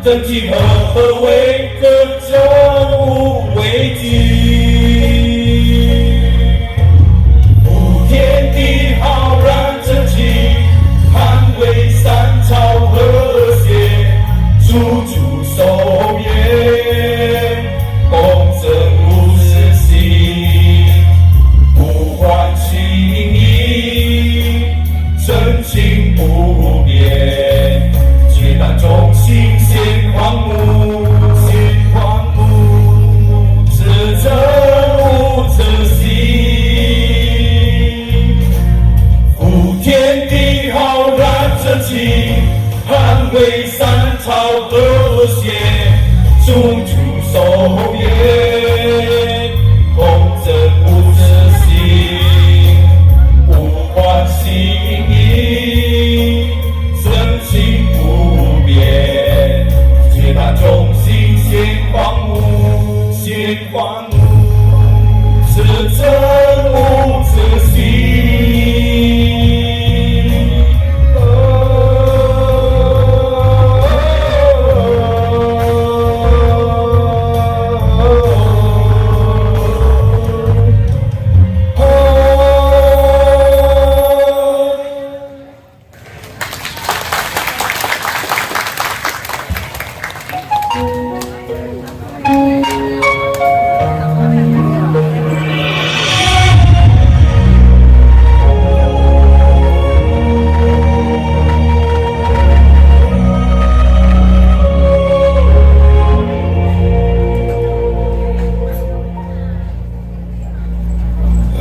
争其何为，争无危机。普天地浩然正气，捍卫三朝和谐，处处守约，公正无私心，不换情义，真情不变，皆当众心献荒芜，献荒芜，是真无真心。普天地浩然正气，捍卫三朝和谐，处处守约，公正无私心，不换情义，真情不变，皆当众心献荒芜，献荒芜，是真无自信。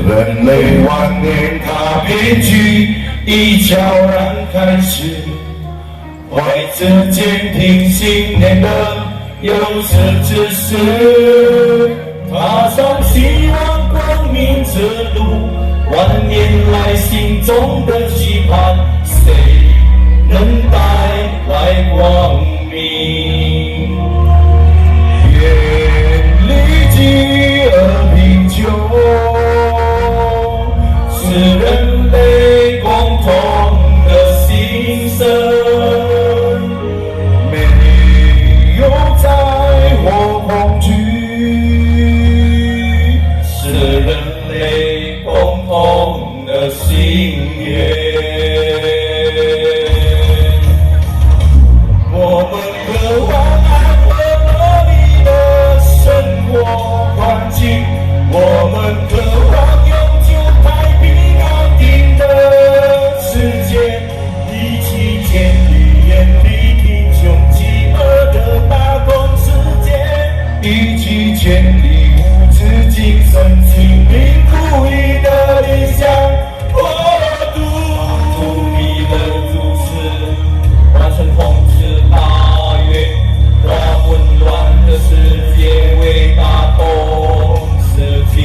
人类万年大变局已悄然开始，怀着坚定信念的有识之士，踏上希望光明之路。万年来心中的期盼，谁能带来光明？远离饥饿贫穷，是人类共同的心声，没有灾祸恐惧，是人类共同的心愿。我们渴望安和乐利的生活环境，我们渴望永久太平安定的世界，一起建立远离贫穷饥饿的大同世界，一起建立无止境生心灵不移的理想国度。土地的主持，完成统治大约，让混乱的世界为大同世界。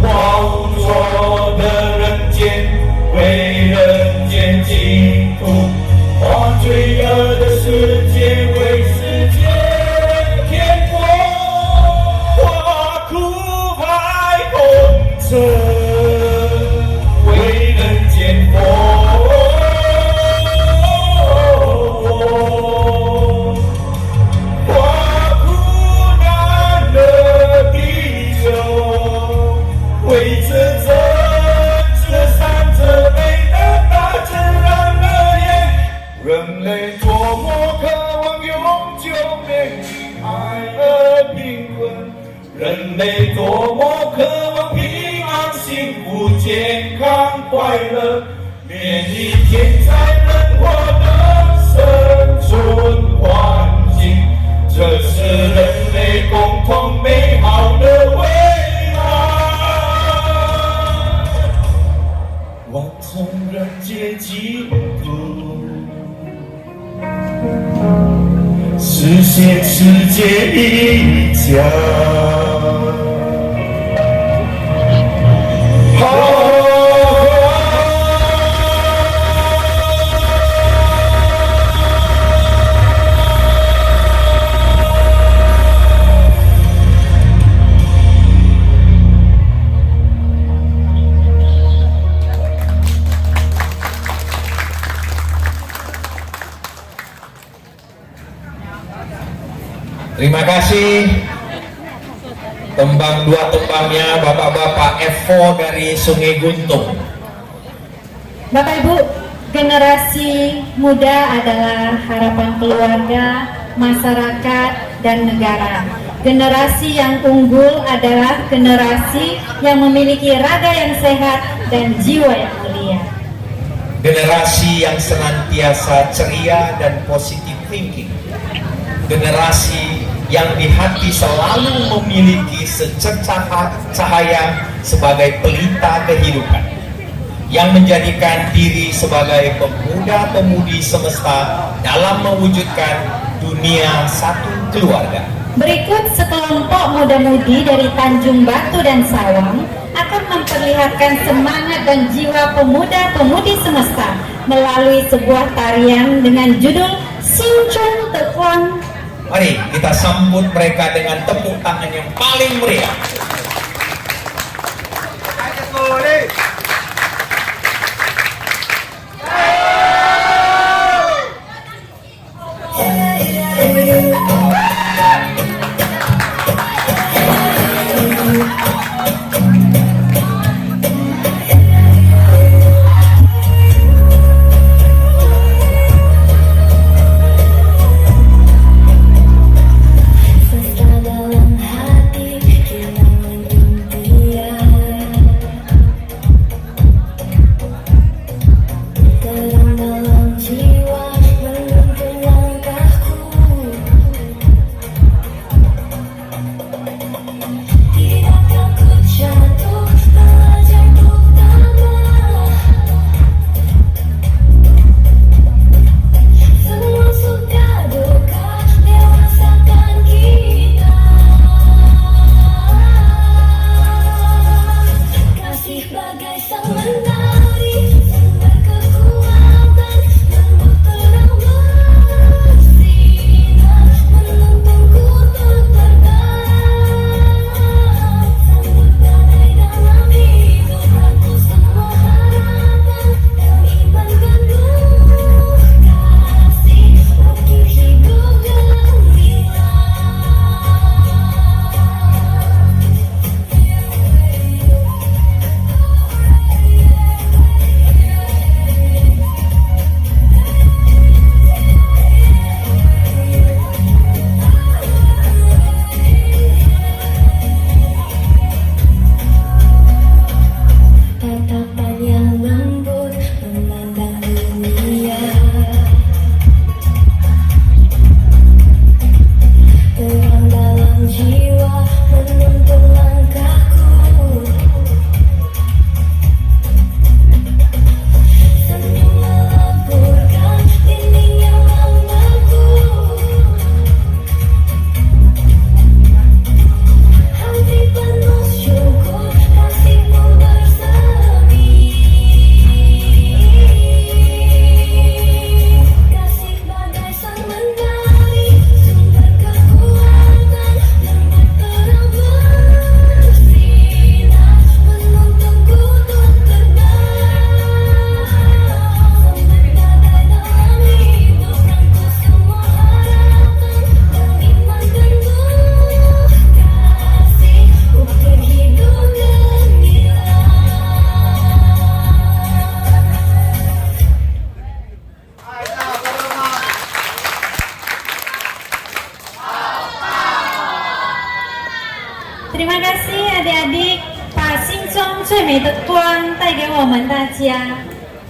化无错的人间，为人间净土；化罪恶的世界，为世界天国。化苦海红尘，为人间佛。化苦难的地球，为这真这善这美的大自然而言，人类多么渴望永久美丽爱和平稳，人类多么渴望平安幸福健康快乐，免于天灾人祸的生存环境，这是人类共同美好的未来。完成人间净土，实现世界一家。Terima kasih. Tembang dua tembangnya Bapak-bapak Evo dari Sungai Guntung. Bapak Ibu, generasi muda adalah harapan keluarga, masyarakat, dan negara. Generasi yang unggul adalah generasi yang memiliki raga yang sehat dan jiwa yang mulia. Generasi yang senantiasa ceria dan positive thinking. Generasi yang di hati selalu memiliki secercah cahaya sebagai pelita kehidupan, yang menjadikan diri sebagai pemuda-pemudi semesta dalam mewujudkan dunia satu keluarga. Berikut sekelompok muda-mudi dari Tanjung Batu dan Sawang akan memperlihatkan semangat dan jiwa pemuda-pemudi semesta melalui sebuah tarian dengan judul Sinchon Tekuan. Mari kita sambut mereka dengan tepuk tangan yang paling meriah. Terima kasih adik-adik. Pak Xing Zhong最美的光带给我们大家。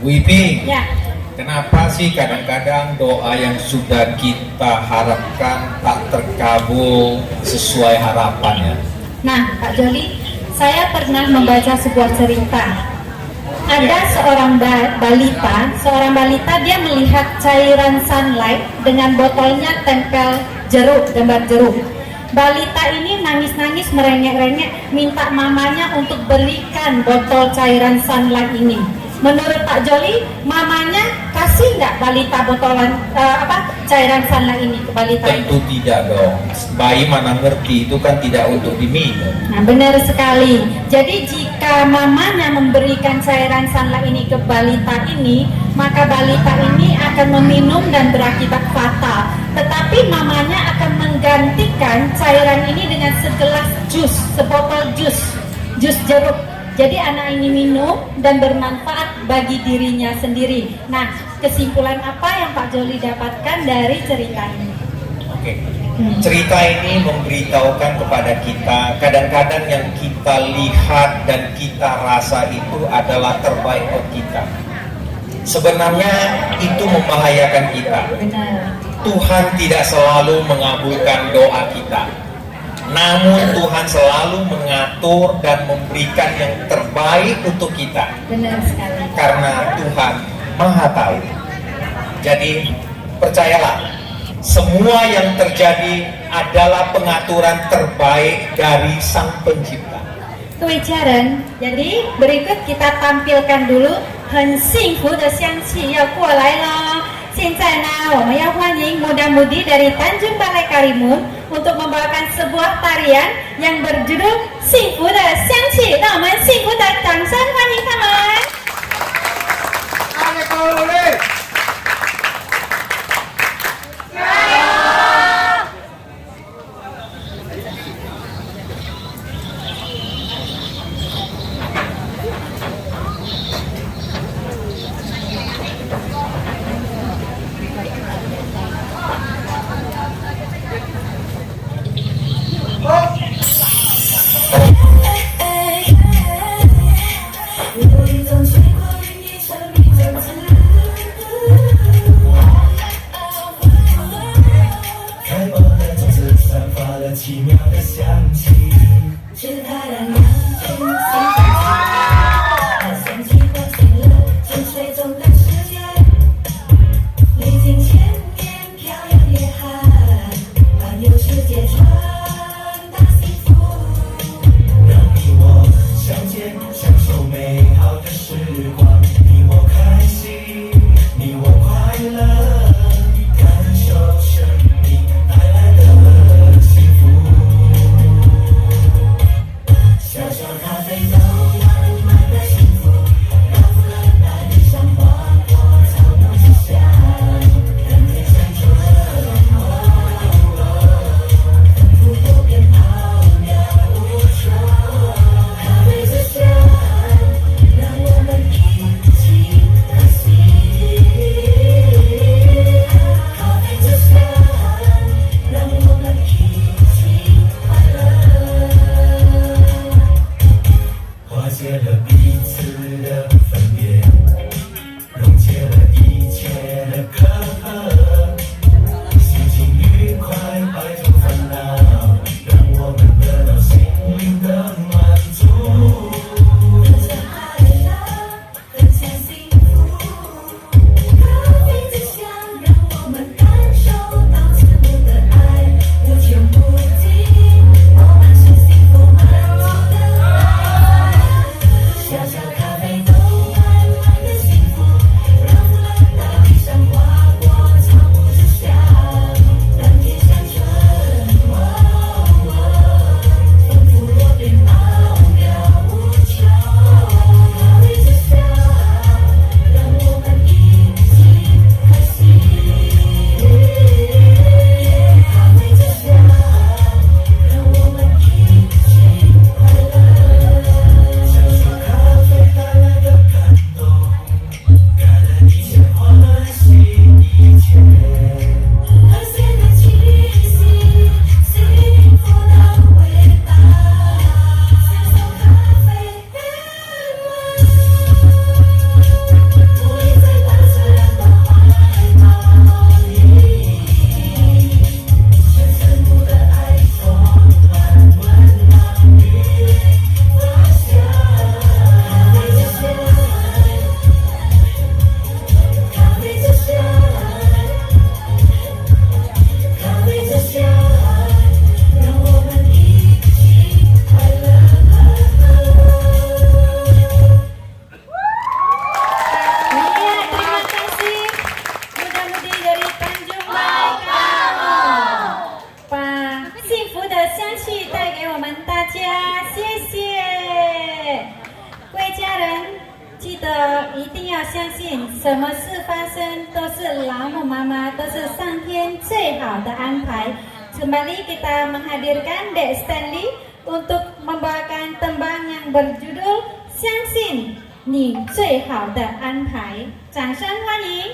Wiping, Ya, kenapa sih kadang-kadang doa yang sudah kita harapkan tak terkabul sesuai harapannya? nah Pak Joli, saya pernah membaca sebuah cerita. Ada seorang balita dia melihat cairan sunlight dengan botolnya tempel jeruk, gambar jeruk. Balita ini nangis-nangis merengek-rengek minta mamanya untuk berikan botol cairan sunlight ini. Menurut Pak Joli, mamanya kasih nggak balita botolan cairan sunlight ini ke balita itu? Tentu tidak dong. Bayi mana ngerti, itu kan tidak untuk diminum. Nah, benar sekali. Jadi jika mamanya memberikan cairan sunlight ini ke balita ini, maka balita ini akan meminum dan berakibat fatal. Tetapi mamanya akan menggantikan cairan ini dengan segelas jus, sebotol jus jeruk. Jadi anak ini minum dan bermanfaat bagi dirinya sendiri. Nah, kesimpulan apa yang Pak Joli dapatkan dari cerita ini? Oke. Cerita ini memberitahukan kepada kita, kadang-kadang yang kita lihat dan kita rasa itu adalah terbaik buat kita. Sebenarnya itu membahayakan kita. Benar. Tuhan tidak selalu mengabulkan doa kita. Namun Tuhan selalu mengatur dan memberikan yang terbaik untuk kita. Benar sekali. Karena Tuhan Maha Tahu. Jadi percayalah, semua yang terjadi adalah pengaturan terbaik dari Sang Pencipta. Kewajaran. Jadi berikut kita tampilkan dulu 很幸福的香气要过来了。现在呢，我们要欢迎muda-mudi dari Tanjung Balai Karimun untuk membawakan sebuah tarian yang berjudul 幸福的香气。让我们幸福的掌声欢迎他们。有一种水果令你生命种子，开放的种子散发了奇妙的香气，是它让阳光幸福它香气唤醒了沉睡中的世界，历经千年漂洋越海，环游世界传达幸福，让你我相见享受美好的时光，你我开心，你我快乐，感受生命带来的幸福。小小咖啡豆，满满的幸福，让腐烂大地上花朵草木之香，人间香醇，丰富多变，奥妙无穷。咖啡之香，让我们一起开心。咖啡之香，让我们一起快乐。化解了彼此的分别，溶解了一切的隔阂，心情愉快，摆脱烦恼，让我们得到心灵的满足。分享爱了，分享幸福，咖啡之香，让我们感受到自我的爱，无穷无尽，我们是幸福满足的爱。小小咖啡豆，满满的幸福，让腐烂大地上花果草木之香，蓝天香醇，丰富多变，奥妙无穷。咖啡之香，让我们一起开心。咖啡之香，让我们一起快乐。享受咖啡带来的感动，感恩一切欢喜一切。和谐的气息，幸福的味道，享受咖啡沐浴在大自然的怀抱里，深深度的爱充满温暖与芳香。咖啡之香，咖啡之香，让我们一起快乐。Iya, terima kasih muda-mudi dari Tanjung Balai Karimun，把幸福的香气带给我们大家，谢谢。各位家人，记得一定要相信，什么事发生都是老母妈妈，都是上天最好的安排。Kembali kita menghadirkan Dek Stanley untuk membawakan tembang yang berjudul 相信你最好的安排，掌声欢迎。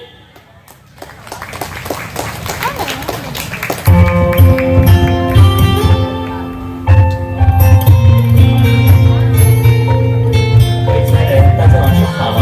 各位家人，大家晚上好。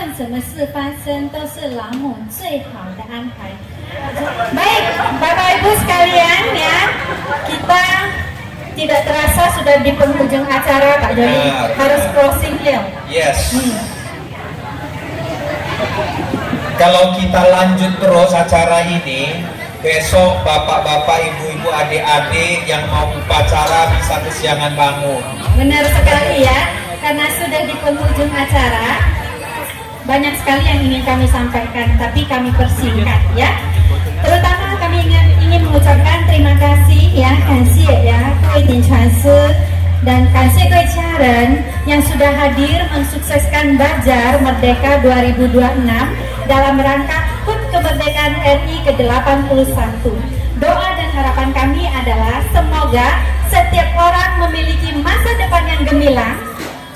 论什么事发生，都是老母最好的安排。Baik, Bapak Ibu sekalian ya, kita tidak terasa sudah di penghujung acara Pak Joni, harus closing ya. Yes. Kalau kita lanjut terus acara ini, besok bapak-bapak, ibu-ibu, adik-adik yang mau upacara bisa kesiangan bangun. Benar sekali ya, karena sudah di penghujung acara, banyak sekali yang ingin kami sampaikan, tapi kami persingkat ya. Terutama kami ingin mengucapkan terima kasih ya, kasih ya, Kewitin Chansi dan kasih ke Charen yang sudah hadir mensukseskan Bazar Merdeka 2026 dalam rangka HUT Kemerdekaan RI ke-81. Doa dan harapan kami adalah semoga setiap orang memiliki masa depan yang gemilang,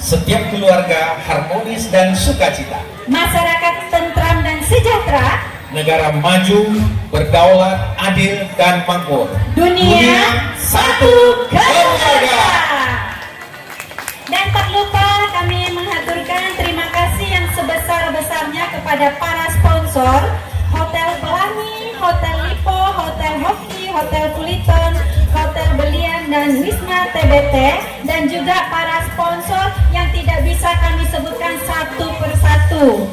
setiap keluarga harmonis dan sukacita, masyarakat tentram dan sejahtera, negara maju, berdaulat, adil, dan makmur. dunia satu keluarga. Dan tak lupa kami menghaturkan terima kasih yang sebesar-besarnya kepada para sponsor Hotel Pelangi, Hotel Lipo, Hotel Hoki, Hotel Fulton, Hotel Belian, dan Wisma TBT, dan juga para sponsor yang tidak bisa kami sebutkan satu persatu.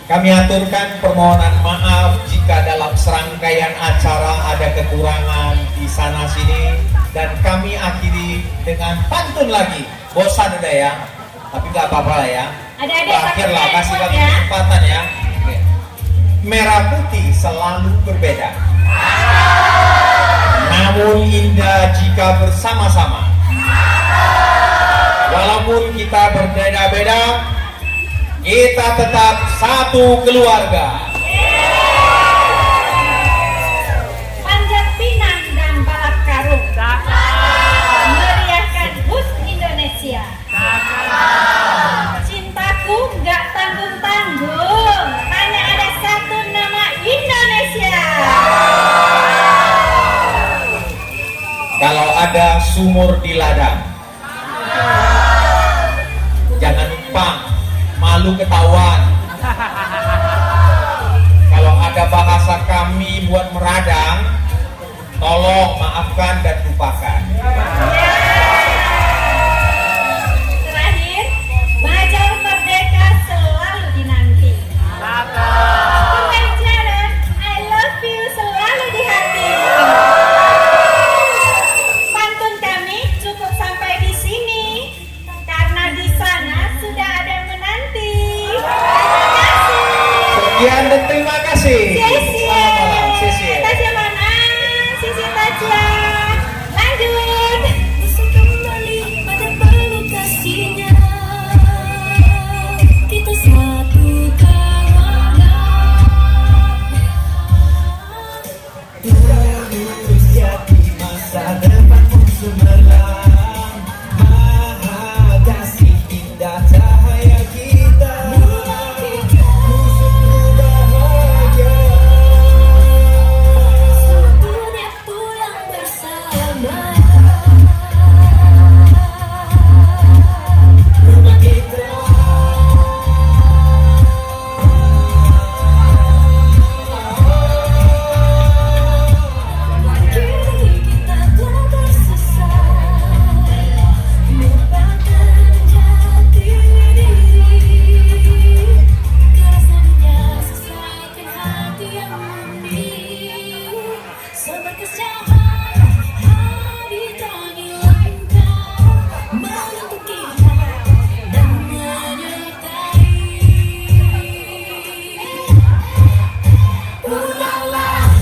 Kami aturkan permohonan maaf jika dalam serangkaian acara ada kekurangan di sana sini, dan kami akhiri dengan pantun lagi. Bosan udah ya, tapi nggak apa-apa lah ya. Adik-adik Terakhir lah, pakai kasih handphone lagi ya. kesempatan ya. Oke. Merah putih selalu berbeda, namun indah jika bersama-sama. Walaupun kita berbeda-beda, kita tetap satu keluarga. Panjat pinang dan balap karung, meriahkan HUT Indonesia. Cintaku nggak tanggung-tanggung, hanya ada satu nama Indonesia. Kalau ada sumur di ladang, jangan numpang, malu ketahuan. Kalau ada bahasa kami buat meradang, tolong maafkan dan lupakan. Terakhir, Bazar Merdeka selalu dinanti. Pengajaran I love you selalu di hati. Pantun kami cukup sampai di sini karena di sana sudah ada yang menanti. Terima kasih. Sekian dan terima kasih. Selamat malam. Sisi. Tasya mana? Sisi Tasya. Lanjut. Bisa kembali pada peluh kasihnya. Kita satu keluarga. Terus jadi masa depanmu cemerlang, maha kasih indah cahaya kita. Ku sungguh bahagia. Sedunia pulang bersama. Rumah kita Kini kita telah tersesat, melupakan jati diri. Rasanya sesakan hati yang murni, seberkas cahaya bintang langkah menuntun kita dan menyertai. Pulanglah.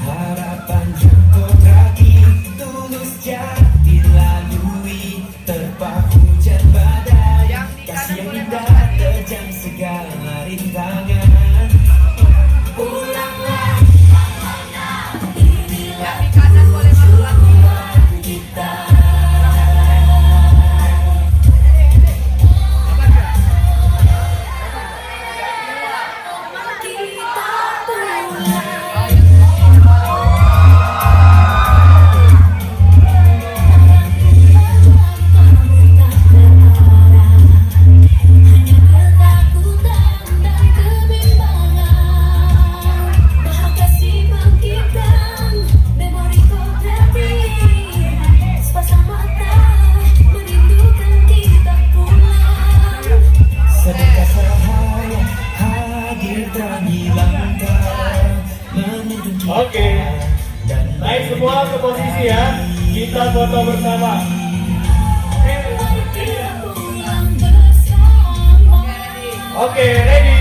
harapan jatuh kaki, tulus jati lalui, terpaku hujan badai, kasih yang indah terjang segala rintangan. Pulanglah. Inilah tujuan kita. Kita pulang. Hanya ketakutan Oke. Naik semua ke posisi ya. Kita foto bersama. Oke, ready.